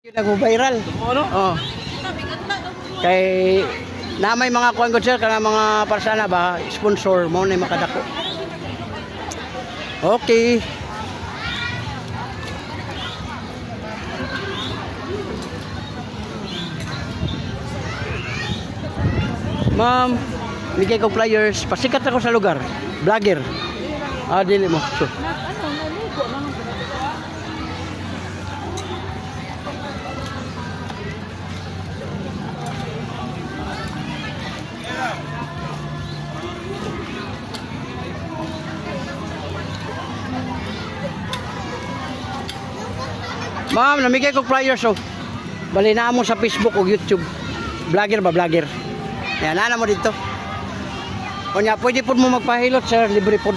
Yun nag-viral. Ano? Oh. Kay na may mga kuan gud sir kana mga parsana ba sponsor mo na makadako. Okay. Ma'am, bigay ko flyers. Pasikat ako sa lugar. Vlogger. Ah, dili mo. So. Ma'am, namigay ko flyers oh. Bali na mo sa Facebook o YouTube. Vlogger ba, vlogger? Yan, ana mo dito. Kunya, pwede po mo magpahilot, sir. Libre po.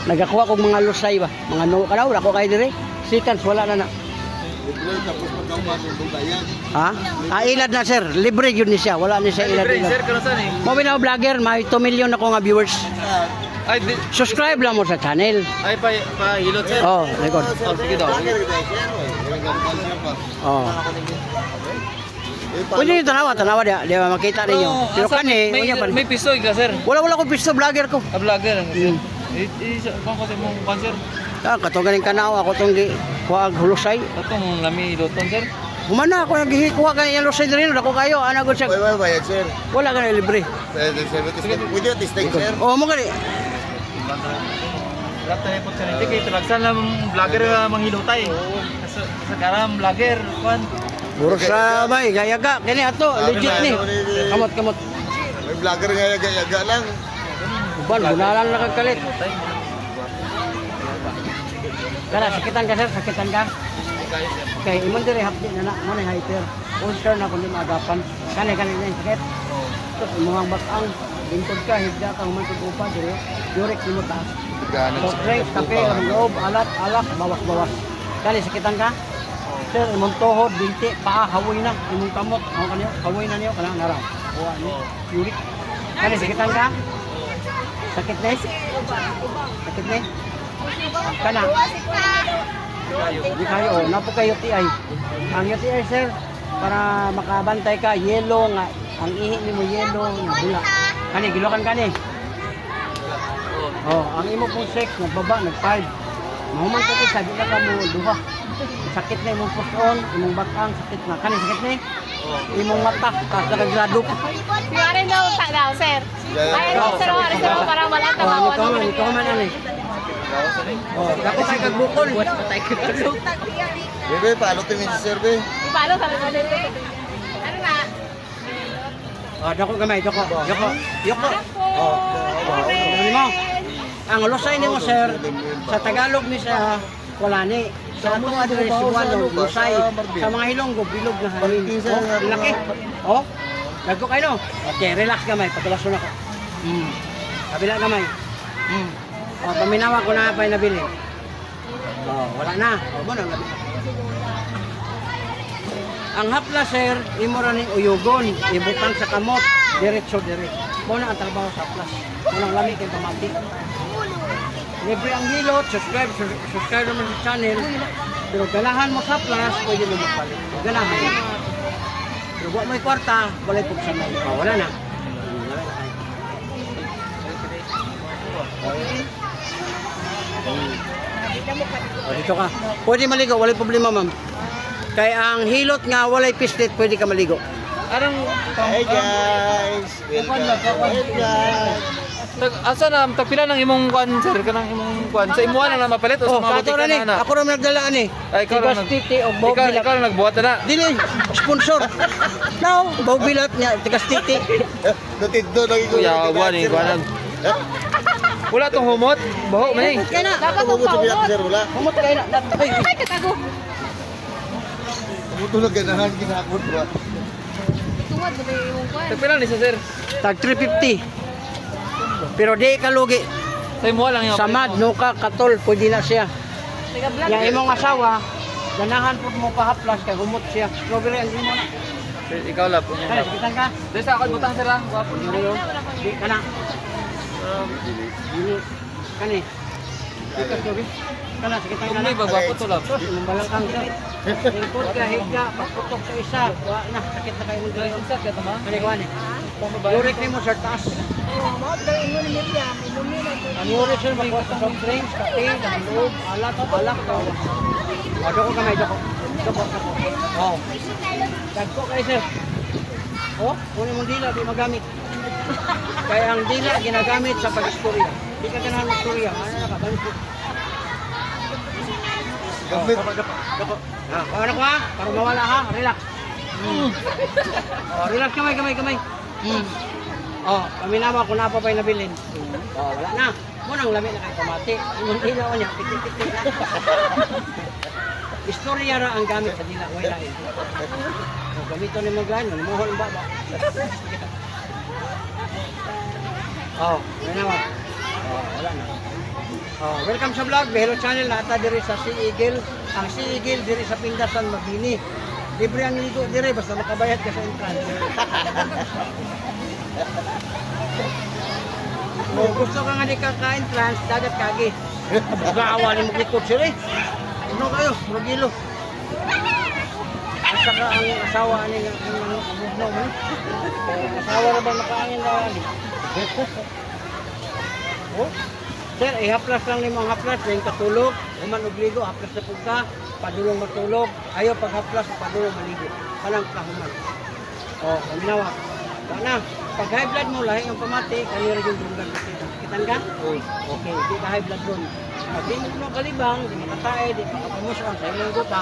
Nagakuha kong mga lusay ba? Mga no, kanaw, ako kayo dire. Seconds, wala na na. Libre tapos pagkaman ng bugayan. Ha? Ah, ilad na, sir. Libre yun ni siya. Wala ni siya ilad. Libre, sir, kano saan eh? Mo binaw vlogger, may 2 million ako nga viewers. Ay, Subscribe lang mo sa channel. ay pa hilot sir. Oh, record. Oh, sige daw. Oh. Pwede yung tanawa dia. Di ba makita ninyo. Pero kani, may, unya pa. may pistoy ka sir. Wala ko pisto vlogger ko. A vlogger ang sir. Kung kasi mong cancer. Ah, katong ganing kanaw ako tong gi kuha hulusay. Atong lami loton sir. Humana ako naghihiwa ka niya lusay diri dako kayo ana gud siya. Wala bayad, sir. Wala ka na libre. Pwede yung testing, sir. Oh, mo gani. Rata na po sir. Kay talagsan lang vlogger manghilotay. Sa karam vlogger kwan. Puro sa bay gaya ka kini ato legit ni. Kamot. May vlogger nga yaga lang. Uban bunalan na kagkalit. Kana sakitan ka sir, sakitan ka. Okay, imong dire hapdi na mo na hyper. Ulcer na kundi maagapan. Kani na sakit. Tapos imong batang bintod ka higda ka human kag upa dire. Direct mo taas. So, drinks, kape, ang loob, alak, bawas. Kani sakitan ka? Sir, imong tuhod, binti, paa, hawoy na. Imong kamot, ang kanyo, hawoy na niyo, kanang naraw. Kuha niyo, uric. Kani sakitan ka? Sakit na? Sakit na? Kana? Di kayo, napo kayo TI. Ang UTI, sir, para makabantay ka, yellow nga, ang ihi ni mo yellow, nga bula. Kani, gilokan kani. Oh, ang imo pong sex, nagbaba, nag-5. Mahuman ko sabi na ka mo, duha. Sakit na imong puson, imong batang, sakit na. Kani, sakit na imong mata, tapos nakagrado ka. Yari daw daw, sir. Ay, sir, para wala ka mawan. Ikaw man, ani. Oh, dako kay kagbukol. Bebe, paano ito yung sir, be? Ipalo sa mga dito. Ano na? Oh, dako gamay, dako. Yoko. Oh, ano mo? Ang lusay nimo, sir, sa Tagalog ni sa wala ni. Sa atong address walo, lusay. Sa mga Ilonggo, bilog na hangin. Oh, laki. Oh, dagko kayo no? Okay, relax gamay, patulaso na ko. Kabila gamay. Oh, paminawa ko na pa yung nabili. Oh, wala na. Oh, mo na nabili. Ang hapla, sir, imo ra ning uyugon, ibutang sa kamot, diretso. Mo na ang trabaho sa haplas. Unang lami kay pamati. Libre ang hilot, subscribe naman sa channel. Pero ganahan mo sa haplas, pwede mo magpalit. Ganahan mo. Pero buwan mo yung kwarta, walay po sa mga. Oh, wala na. Oh, dito ka. Pwede maligo, walay problema, ma'am. Kaya ang hilot nga walay pislit, pwede ka maligo. Anong Hey, guys! Welcome! Hey, guys! asa na tagpila ng imong kwan sir kanang imong kwan sa imuha na mapalit o sa Oh, mga kato butika na ni. na. Ako na nagdala ni. Ay, ikaw na Tigastiti o Bawbilat. Ikaw na nagbuhat na. Dili, sponsor. No, Bawbilat niya, Tigastiti. Natiddo lagi ko. Yawa ni kwan. Wala tong humot. Baho man eh. Kaya na. Dapat Tumugod sa biyak, paubot. sir, wala. Kumot kayo na. Ay, Ay, katago. Tumutulog ganahan, ginakot ba? Tungod ba yung kwan? Tagpila ni sa sir. tag 350. Pero di ka lugi. Sa imuha lang yung Samad, nuka, katol, pwede na siya. Taga-vlog. Yung imong asawa, ganahan po mo pahaplas, kay humot siya. Strawberry ang imo na. Ikaw lang po. Kaya, sakitan ka. Dito sa ako butang sir ah. Wapo. Di ka na. Dili. Kani. Di ka, strawberry. Kana sakitan ka na. Kung bagwapo to lang. Sus, mambalakang sir. Lingkod ka, higa, pagputok sa isa. Wa na, sakit na kayo ng dali. Unsa ka tama? Kani ko ani. Yurik ni mo sir taas. Ang yurik sir magkuha sa soft drinks, kape, loob, alak, daw. Doko kamay, doko. Doko. Oh. Dagko kayo sir. Oh, kunin mong dila, di magamit. Kaya ang dila ginagamit sa pag-istorya. Di ka ganahan mag-istorya. Ano na ka? Bansit. Gamit. Doko. Ano ko ha? Para mawala ha? Relax. Oh, relax kamay. Oh, paminawa kung napa pa'y nabilin. Oh, wala na. Munang lami na kayo pamati. Imong dila o niya, piti-piti na. Istorya ra ang gamit sa dila. Wala eh. Oh, gamito ni mo gano'n. Muhol ang baba. Oh, paminawa. Oh, wala na. Oh, welcome sa vlog, Behero Channel. Nata diri sa Sea Eagle. Ang Sea Eagle diri sa Pindasan, Mabini. Libre ang ligo diri basta makabayad ka sa entrance. Kung gusto ka nga di ka-entrance, dagat kagi. Gawa ni mo likod sila eh. Ano kayo? Magilo. At saka ang asawa ni Bugno man. Asawa na ba makaangin na ali? Oh? Sir, ihaplas lang ni mo ang haplas. Yung katulog, uman og ligo, haplas na pugka, padulong matulog. Ayaw pag haplas, padulong maligo. Kanang kahuman. Oh, kaminawa. Na, pag high blood mo, lahi ang pamati, kanira yung dugan kita. Kitan ka? Okay, di ka high blood doon. Pag di mo kalibang, di makatae, di makapamuson, sa ilang guta,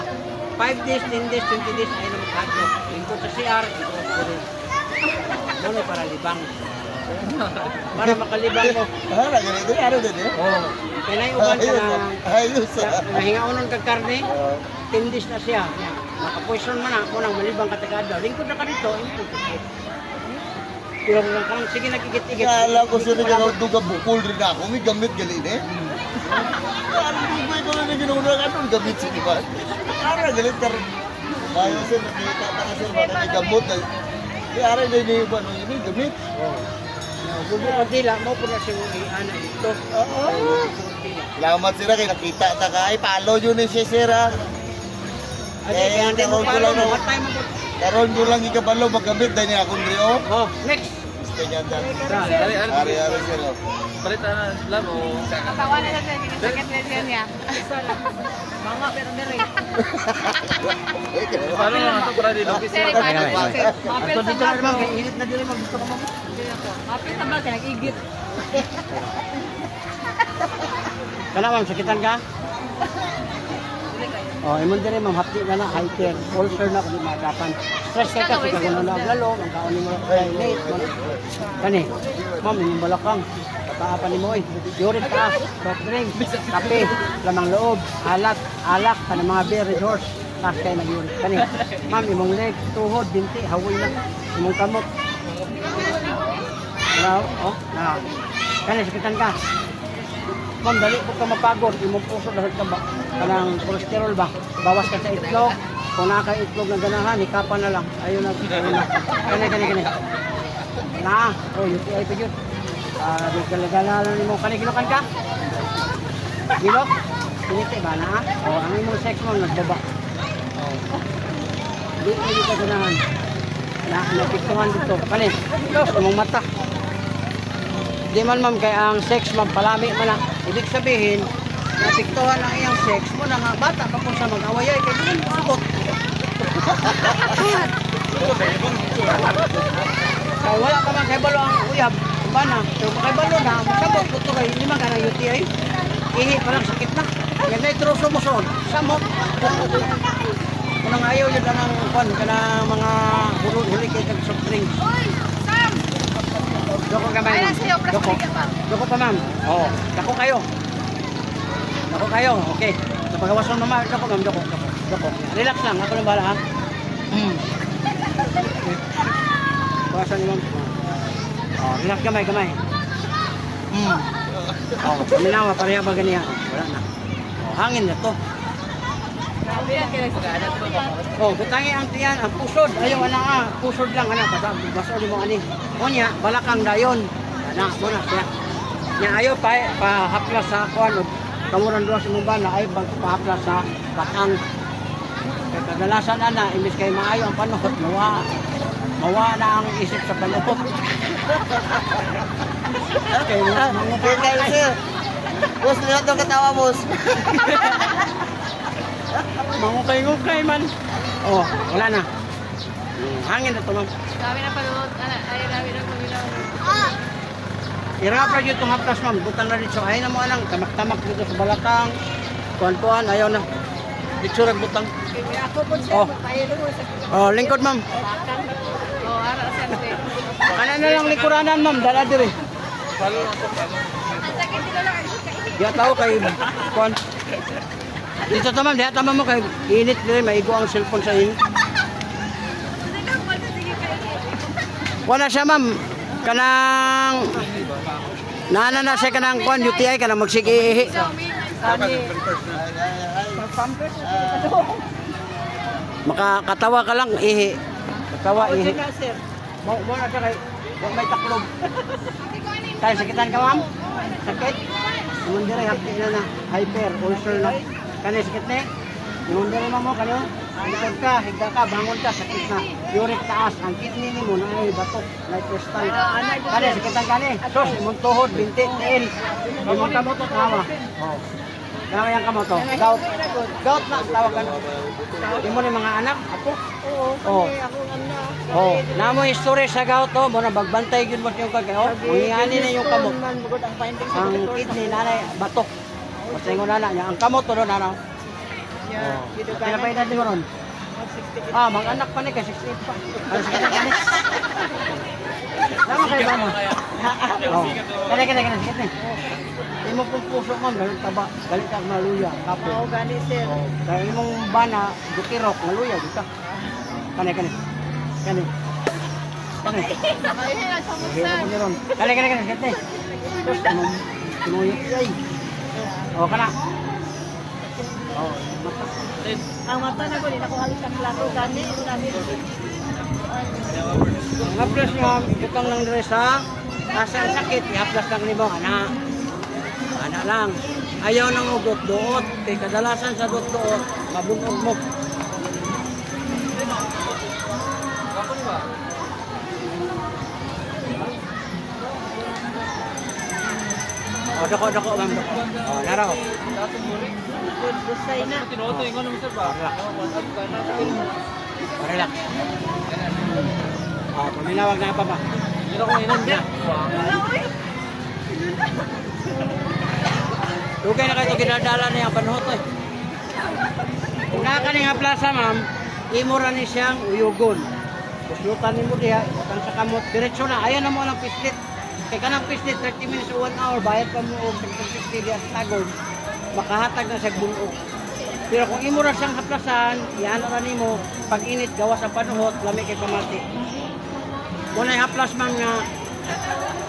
5 days, 10 days, 20 days, ay na magkadyo. Lingkod sa CR, lingkod sa rin. Muna para libang. Para makalibang mo. Ah, ganito. Ano din eh? Oh, kaya na uban ka na, Ayos nahingaonon kag karne, 10 days na siya. Makapoison man na, munang malibang katagada. Lingkod na ka dito, lingkod ka dito. Pero lang kang sige nakikit-ikit. Kala ko sila nga duga bukol rin ako. May gamit gali eh. Kala ko na ginuna ka doon gamit si Diba. Kala galit ka rin. Bayo sir, nakita ka na sir, baka may gamot. Kaya rin na iniiba no, yun yung gamit. Gusto ko dila, mo po na siya ana ito. Salamat sir, kaya nakita ta ka. Ay, palo yun eh siya sir ha. Kaya hindi mo palo, matay mo po. Karon ko lang ikabalo magamit dahil niya akong rio. Oh, next. Gusto niya dyan. Ari Ari-ari sir. Palit na lang o. Katawa na lang siya, sakit na siya niya. Mga pero dere. Paano na ito para dito? Sir, paano po sir? Ato Mapil dito sa na naman, kaya init na dili mag gusto ko mo. Mapil sa vlog, nag-igit. Kana ma'am, sakitan ka? Oh, imong dire ma'am, hapdi na na, hiker, ulcer na kung maagapan. Stress ka kasi kung ano lalo, ang kaon mo late, man. Kani, ma'am, imong balakang. Pataapan nimo oy. Yurik taas, soft drinks, kape, lamang loob, alak, kana mga beer horse. Taas kayo nag-yurik. Kani, ma'am, imong leg, tuhod, binti, hawoy na. Imong kamot. Hello? Oh, na. Kani, sakitan ka. Ma'am, dali po ka mapagod. Imong puso dahil ka ba? Kanang cholesterol ba? Bawas ka sa itlog. Kung naka-itlog na ganahan, hikapan na lang. Ayun na. Kani. Na, oh, UTI pa yun. Di galagalan mo. Kani, gilokan ka? Gilok? Piniti ba na? Oh, ang imong sex mo, nagbaba. Oh. Di ka ganahan. Napiktuhan dito. Kani, ito, imong mata. Di man ma'am, kaya ang sex magpalami man na. Ibig sabihin, napiktuhan ang iyang sex mo na nga bata pa kung sa mag-awayay kay din sabot. Kaya wala ka man kay balo ang uyab, ba na? So kay balo na, sabot ko kay lima ka na UTI. Ihi pa lang sakit na. Yan na itro sumuson. Samot. Kung nang ayaw yun ka ng kwan, ka ng mga huli kay kag soft drinks. Doko ka ma'am. Doko pa ma'am. Oo. Dako kayo. Okay. Napagawasan naman. Doko ma'am. Doko. Relax lang. Ako lang bahala ha. Bawasan niyo ma'am. Oh, relax gamay. Oh, paminawa. Pareha ba ganiya? Wala na. Oh, hangin na to. Oh, butangi ang tiyan, ang pusod. Ayaw ana pusod lang ana basta mo ani. Onya balakang dayon. Ana mo na siya. Nya ayo pa haplas sa kuan kamuran doon sa mong bana ay pagpaplas sa batang. Kaya kadalasan na imbis kay maayo ang panuhot, mawa na ang isip sa panuhot. Okay, Okay kayo, sir. Boss, nilat daw katawa, boss. mangukay-ngukay man. Oh, wala na. Hangin na to, ma'am. Dami na panood. Ay, dami na pamilaw. Irapra dito itong haplas, ma'am. Butang na dito. Ay na mo anang tamak-tamak dito sa balakang. Tuan-tuan, ayaw na. Dito butang. Ako po Oh. Pahilo mo sa Oh, lingkod, ma'am. bakang. Oh, ara sa natin. Kanan na lang likuranan, ma'am. Dala diri. Ang sakit dito lang. Diya tao kay Kwan. Dito to, ma'am. Diya tama mo kay init diri. Maigo ang cellphone sa inyo. Wala siya, ma'am. Kanang nana na siya kanang Kwan. UTI kanang magsigi. Makakatawa ka lang, ihi. Katawa, ihi. Mo na siya kay huwag may taklog. Tayo, sakitan ka, ma'am? Sakit? Yung dire, hapdi na na. Hyper, ulcer na. Kani, sakit na eh. Yung dire, ma'am mo, kanyo. Likod ka, higda ka, bangon ka, sakit na. Uric taas, ang kidney ni mo na ay batok, like crystal. Kani, sakitan ka ni. Sos, imong tuhod, binti, tiil. Imong kamot, tawa. Oh. Kaya yung kamot to. Gout. Gout na, tawag ka. Di mo ni mga anak, apo. Oo. Oh, namo history sa gout to, mo na bagbantay gyud mo yung kagay. Oh, ungihani na yung kamot. Ang kidney nanay batok. Basta yung nana niya, ang kamot to do nana. Oh. Pinapay na din ron. Ah, mga anak pa ni kay 68 pa. Ano sa kanang kanis? Tama kayo ba mo? Oh. Kaya, sakit na. Di mo pong puso mo, galit ka ba? Galit ka maluya, kapo. Oo, gani sir. Oh. Kaya imong bana, dukirok, maluya, dito. Kani. Ayun na sa Hira mo niron. Kani, sakit na. Tapos, tinuyok ay. Oh, kana. Oh, mata. Ang mata na ko, hindi na ko halos ang klaro. Gani, ito namin. Ang haplas nyo, butang lang rin sa asang sakit, ihaplas lang ni mo, ana. Ana lang. Ayaw nang ugot-doot. Kay kadalasan sa doot-doot, mabunog mo. O, dako, ma'am, dako. O, naraw. Gustay na. Relax. O, paminawag na pa ba? Pero kung inan niya. Dugay na kayo ginadala na yung panuhot eh. Kung nakakaning plaza, ma'am, imura ni siyang uyugon. Kuslutan ni mo diha, kan sa kamot, diretso na. Ayan na mo ng pislit. Kaya ka ng pislit, 30 minutes o 1 hour, bayad pa mo og 50 diha sa tagod. Makahatag na sa bunog. Pero kung imura siyang haplasan, iyan na ni mo, pag init, gawas ang panuhot, lamig kay pamati. Muna yung haplas, ma'am, nga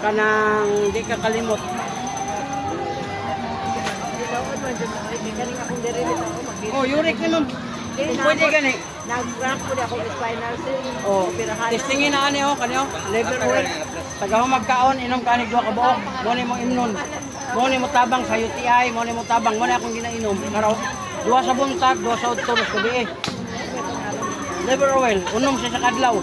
kanang di ka kalimot. Oh, uric ni ma'am. Pwede gani. Nag-rank ko na ako spinal sir. Oh, testingin na ani oh kanyo. Level uric. Tagaw magkaon inom kanig duha ka buok. Mo ni mo imnon. Mo ni mo tabang sa UTI, mo ni mo tabang mo ni akong ginainom. Karaw. Duha sa buntag, duha sa udto sa gabi. Liver oil, unom siya sa kadlaw.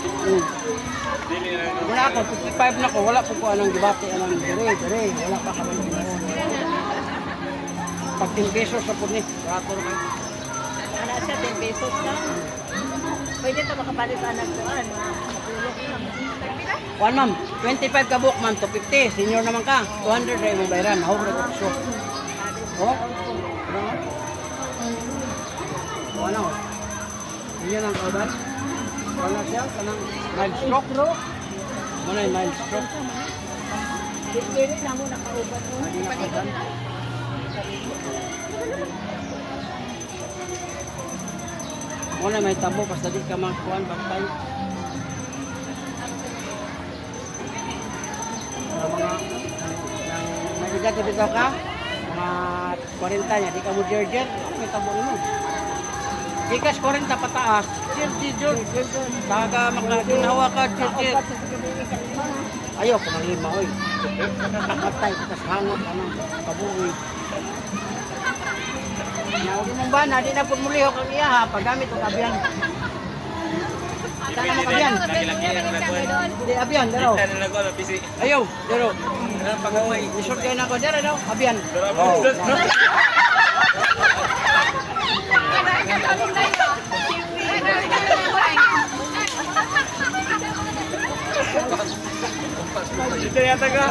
Wala ako, 55 na ko, wala po ko anong debate, anong dire, wala pa kami. Pag 10 pesos sa puni, rato na kayo. Ano siya, 10 pesos lang. Pwede ito makapalit sa anak ko. Ano? One ma'am, 25 ka buok ma'am, 250. Senior naman ka, 200 rin mong bayaran. Hawag na ko. Oh? Ano? Yan ang kauban. Wala siya, kanang mild stroke. Wala yung mild stroke. Dili na mo nakauban mo. Hindi na kauban. Wala may tabo, basta di ka magkuhan, baktay. Mga may edad na bitaw ka, mga 40 niya, di ka mo jerjer, may tabo mo. Di ka 40 pataas, jerjer. Taga makaginawa ka, jerjer. Ayaw ko ng lima, oy. Nakakatay, tapos hangot, ano, kabuoy. Nauli mong ba na di na pud muli kang iya ha paggamit og abyan. Sana mo kabyan. Di abyan daro. Ayaw, daro. Isort kayo na ako daro daw, abyan. Oh. Ito yata ka.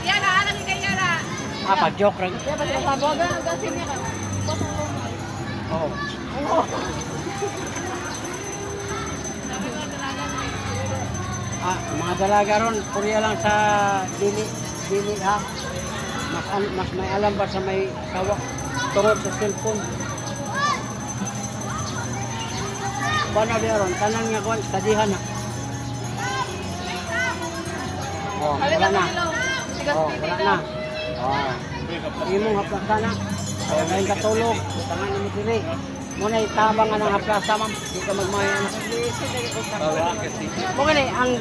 Yana, alam ni Yana. Apa joke ra. Oh. Mga dalaga ron, purya lang sa dili ha. Mas may alam ba sa may kawak tungod sa cellphone. Paano di ron? Tanan nga kuwan, stadihan na. Oh, wala na. Oh, wala na. Oh. Imong haplasa na. Oh, ngayon katulog. Tangan mo diri. Muna itabang nga ng haplasa, ma'am. Di ka magmaya na. Muna ang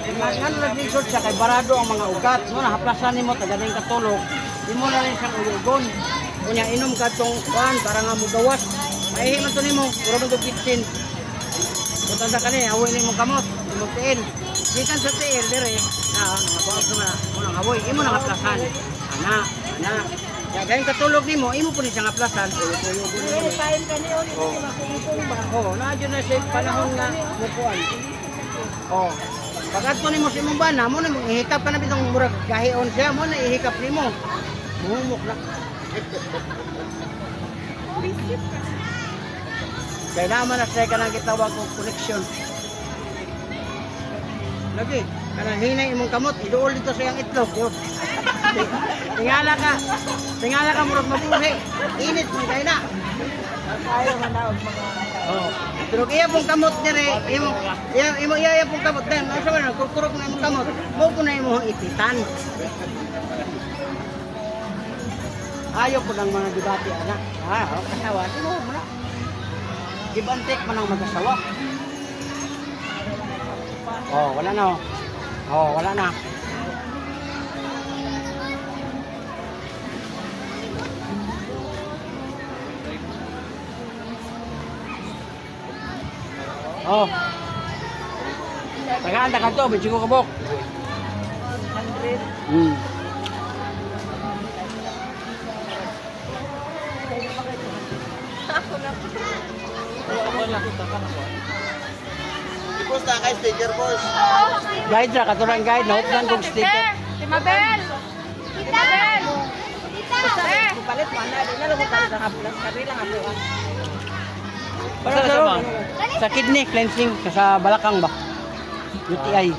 nag-resort siya kay barado ang mga ugat. Muna haplasa ni mo, tagaling katulog. Di mo na rin siyang uyugon. Kunya inom ka itong kuhan para nga mo gawas. Maihiman to ni mo. Puro mo kitsin. Punta sa kani, awoy ni mo kamot. Imong tiil. Gikan sa tiil, dire. Nakuha ko na. Munang awoy. Imo nang haplasan. Ana. Kaya gayong katulog ni mo, imo po ni siyang haplasan. Uyugon ni mo. Oo, nadyo na siya panahon nga mukuan. Oo. Pagkat po ni mo si mong bana, mo na ihikap ka na bitong murag gahion siya, mo na ihikap ni mo. Mumuk na. Kaya naman na siya ka nang gitawag kong connection. Lagi, kanang hinay imong kamot, idool dito sa iyang itlog. Tingala ka murag mabuhi. Init man kayo na. Ayaw manawag mga... Oh. Pero iya pong kamot dire, imo iya pong kamot din. Ano sabi na, kurkurok na imong kamot. Mo ko na imong ipitan. Ayaw ko ng mga debate, anak. Kasawa. Sino mo na? Gibantik man ang mag-asawa. Oh, wala na. Oh, wala na. Oh. Tagaan ta kanto, medyo ko kabok. 100. Boss, na kay sticker, boss. Guide ra katurang guide, note lang kong sticker. Si Mabel. Tita. Tita. Palit mo na, di na lang ko palit ang ambulance, kari lang ako. Para sa bang? Sa kidney cleansing, sa balakang ba? UTI.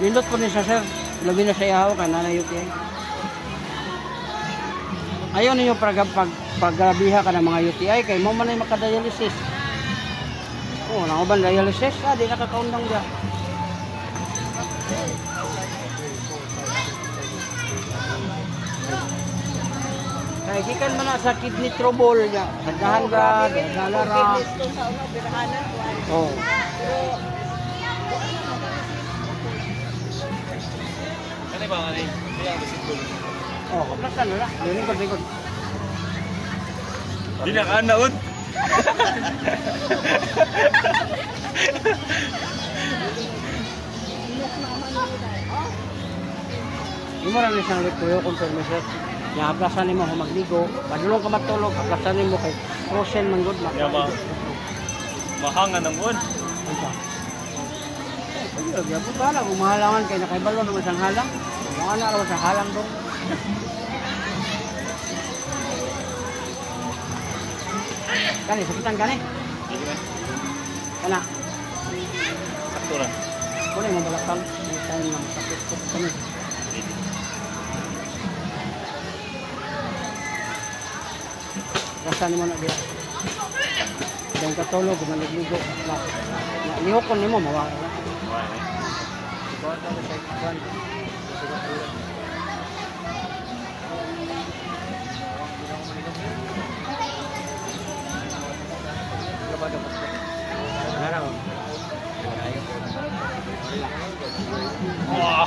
Nindot po niya siya, sir. Labi na sa ihaw ka, nanay UTI. Ayaw ninyo paggrabiha ka ng mga UTI, kay mo man ay makadialysis. Oo, nanguban dialysis, di nakakaundang dyan. Kaya gikan man na sa kidney trouble niya. Sagdahan ka, dalara. Oo. Ano ba nga Oh, kaplasan na lang. Lingkod. Di na ka naon. Imo ra ni sang likuyo confirmation. Ya aplasan nimo magligo, padulong ka matulog, aplasan nimo kay frozen man gud Ya ba? Mahanga ng buwan. Ayun, ya po bala kung mahalangan kay nakaibalo naman sang halang. Mga ana raw sa halang dong. Kani sakitan kani. Kana. Saktura. Kuno mo balakang may time na masakit ko kani. Rasa ni mo na dira. Dong katulog maligo na. Nihokon nimo mawala. Ikaw ta sa ikwan. Siguro. Araw. Wah.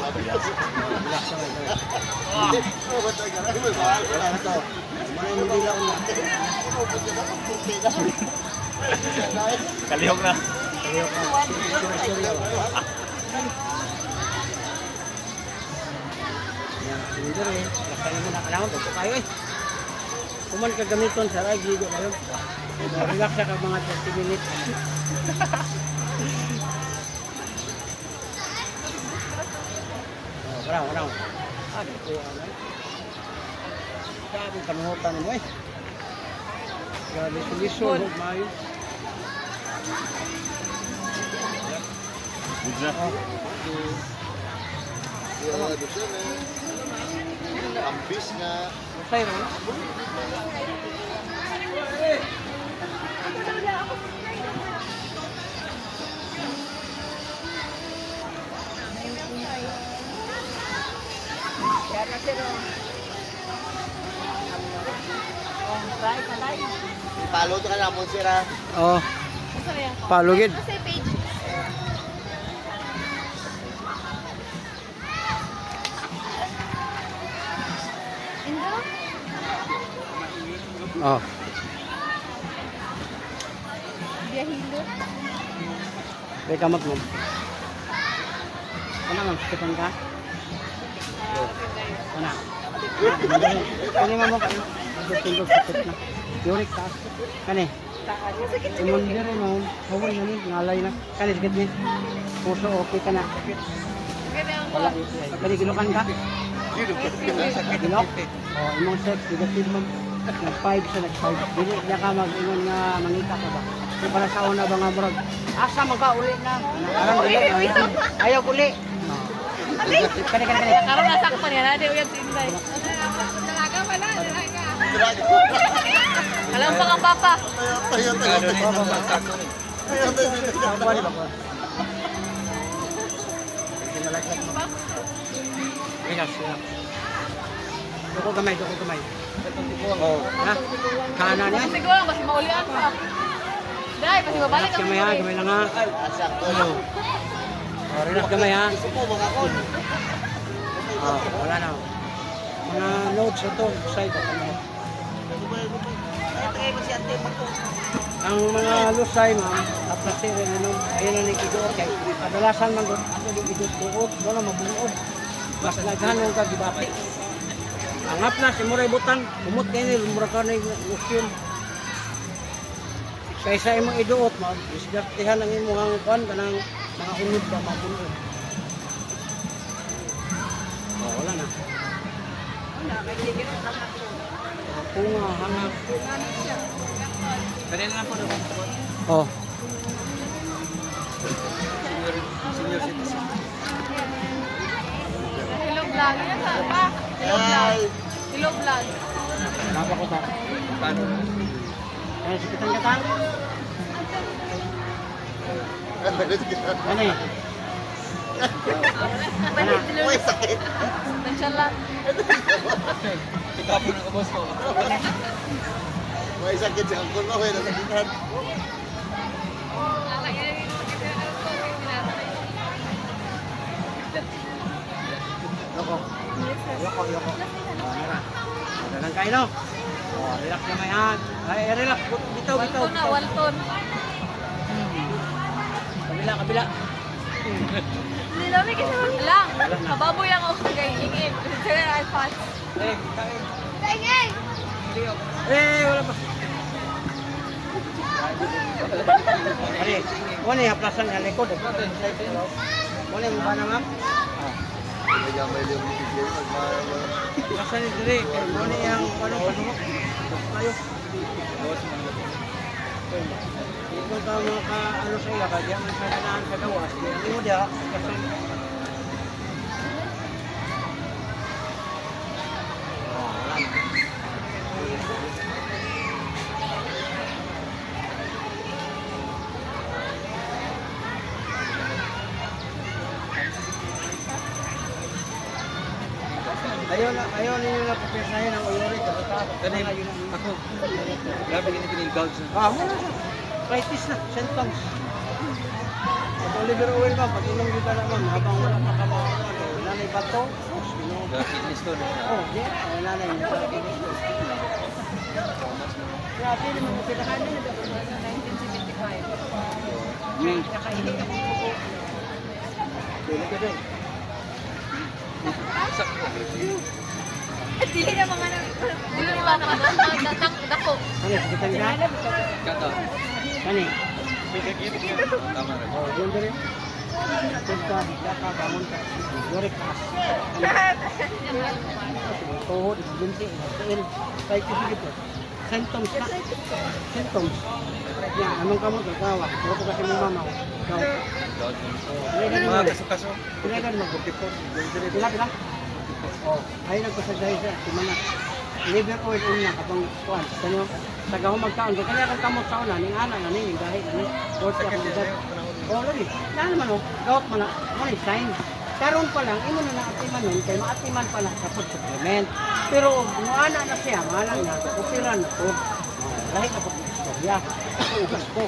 Kalihok na. Hindi rin. Laksanin mo na. Kailangan po kayo eh. Kuman ka gamiton sa ragi. Relax ka mga 30 minutes. Wala. Ano po ano? Sabi kanuhutan mo eh. Grabe solusyon mayo. Ambis nga. Masay ro. Follow to ka na mo sira. Oh, palugid. Sa page. Indo? Oh. Biyahilo. May kamot mo. Ano man, sikitan ka? Ano? Kani mo ka. Tindog sakit na. Yurik taas. Kani. Imon dire mo. Hawal mo ni ngalay na. Kani sakit ni. Puso okay ka na. Wala. Kani ginukan ka? Ginok? Oh, imong sex negative mo. Nag-5 sa nag-5. Dili niya ka mag-ingon nga mangita ka ba? Di para sa una ba nga murag asa man ka uli na. Arang uli. Ayaw uli. Kani. Karon nasa ko pa niya na di uyab tinday. Dalaga pa na, dalaga. Alam pa ang papa. Tayo. Buwan ba ko? Relax. Doko gamay. Oh, ha? Kana niya. Siguro mas maulian pa. Dai, pasi babalik Relax gamay ha, gamay lang ha. Oh, relax gamay ha. Oh, wala na. Mga notes ito, side of ano. Ang mga lusay ma'am, at nasirin ano, ayun na nagkidoot kay kadalasan man doon, ako yung idot-duot, wala mabunuod. Mas naghanong ka, gibati. Ang hapna, si Muray Butang, umot kayo nila, mura ka na yung lusyon. Kaysa imong iduot, ma'am, isgartihan ang imong kuan kanang mga unod ba mabunuod. Oh, wala na. Punga, hangap. Kanina lang po naman po. Oh. Senior citizen. Hello vlog. Yan sa pa. Hello vlog. Napa ko ta. Paano? Eh, sikitan ka ta? Ano eh? Uy, sakit. Tensyon lang. Ikaw po ng boss ko. May sakit sa angkol mo, may nasakitan. Yoko. Oh, nara. Dagang kayo, no? Oh, relax naman yan. Ay, relax. Bitaw. Walton na, walton. Kabila. Hindi namin kasi lang. Mababoy lang ako kay Ingin. Sige, ay fast. Kain! Wala pa. Ali, wala yung haplasan niya likod. Wala yung mukha na, ma'am. May gamay yung bibigay, Plasan ni Dre, wala yung panunok. Tayo. Ikaw ka mga ano sa iya, kaya man sa kanaan sa gawas. Hindi mo diya, kasi ayaw ninyo na papisahin ang uric. Ganun, ako. Grabe ganito yung gout. Wala siya. Practice na, symptoms. Oliver oil ba, pag inom kita naman, habang wala pa kamawa, nanay bato, Fitness ko. oh, di, nanay. Kaya pili mo sila kanina, 1975. Kakainin ako po. Pili ka din. Dili na mga dili na mga dako. Kani, sakitan ka? Kato. Kani, Tama rin. oh, yun din. Punta, ka, bangon ka. Yorek ka. Tuhod, binti, tail, kahit kasi dito. Symptoms na. Symptoms. Yan, anong kamot, nagkawa. Pero po kasi mong mamaw. Ikaw. Mga kaso-kaso. Pinagan mo. Pila? Oh, ay nagpasagay siya. Si Mana. Liver oil una kapang kuan. Kano taga magkaon. Kaya kang kamot sa una ning ana na ning dahil ani. Worth ka pud. Oh, lagi. Na naman oh. Gawat man na. Mo ni sign. Karon pa lang imo na naatiman nun kay maatiman pa lang sa food supplement. Pero mo ana na siya, malang na upiran na ko. Dahil ako istorya. Ugas ko.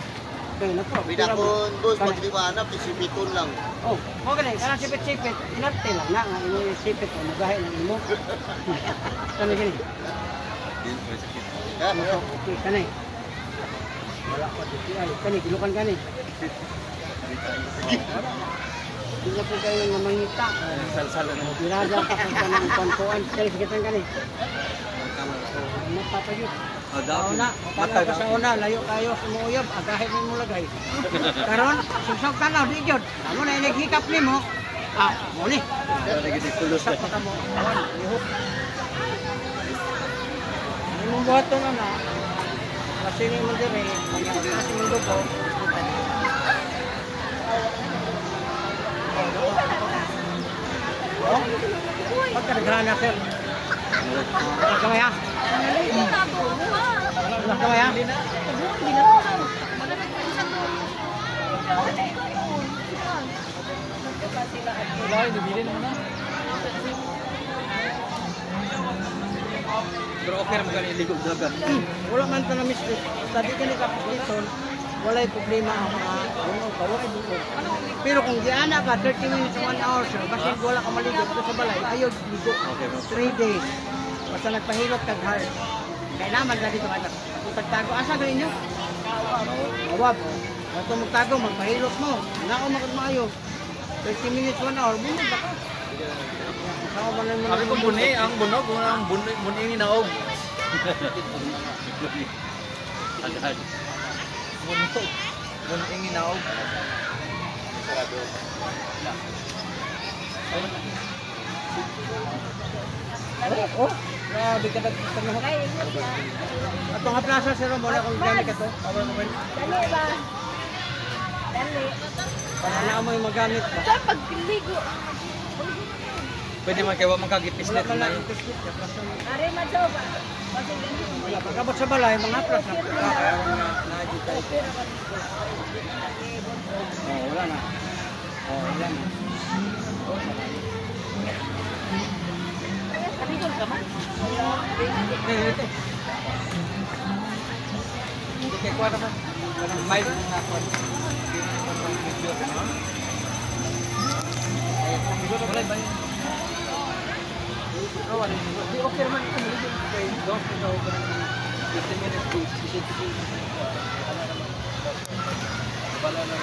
Kaya na po. Bida kon boss, pag di ba anak, isipiton lang. Oh, mo gani kana sipit-sipit, inarte lang na nga imo sipit o magahi lang imo. Kani gani. Yan, Ano okay kani. Wala pa dito ay kani gilukan kani. Hindi na po kayo nga mangita. Sal-sal na. Birada pa sa kanang kontuan. Kani sigitan kani. Ano pa pa yun? Sa una, tanaw ka sa una, layo kayo sa muuyab, agahin mo lagay. Karon, sugsog tanaw, di jud. Amo na naghikap nimo. Ah, mo ni. Sa pata mo, awan, lihok. Ano mong buhato nga na? Kasi ni mo dire, kasi mo dugo. Oh, pagkadaghan na sir. Kamay ha? Nalito na ako. Kamay ha? Hindi na ako. Wala nagpinsan ko. Wala, nabili naman na. Pero okay naman ka iligog dagat. Wala man ito na mistress. Sabi ka ni Kapitan, walay problema ang mga bunog ka, walay bunog. Pero kung diana ka, 30 minutes, 1 hour, sir, kasi wala ka maligo dito sa balay, ayaw ligo. 3 days. Basta nagpahilot kag hard. Kaya naman na dito ka pagtago. Asa ka ninyo? Awab. Bato magtago, magpahilot mo. Nako magkamayo. 30 minutes, 1 hour, bunog na ka. Kasama ba naman Sabi ko buni, ang bunog, ang buni yung inaog. Agad. Bunog. Buni yung inaog. Oh, grabe ka nagtanong. Ato nga plaza sir, mo na kung gamit ka to. Power mobile. Dali ba? Dali. Para na mo yung magamit ba? Sa pagligo. Pwede man kayo Wala magkagipislit ka na lang yun. yung biscuit. Plaza mo. Are majoba. Kasi Wala. Pagkabot sa balay, mga plaza. Oh, wala na. Oh, wala na. Kanigol ka man? Ito. Okay, kuha naman. May na kuha. Wala ba yun? Okay naman ito. Don't go. 15 minutes to 60. Bala na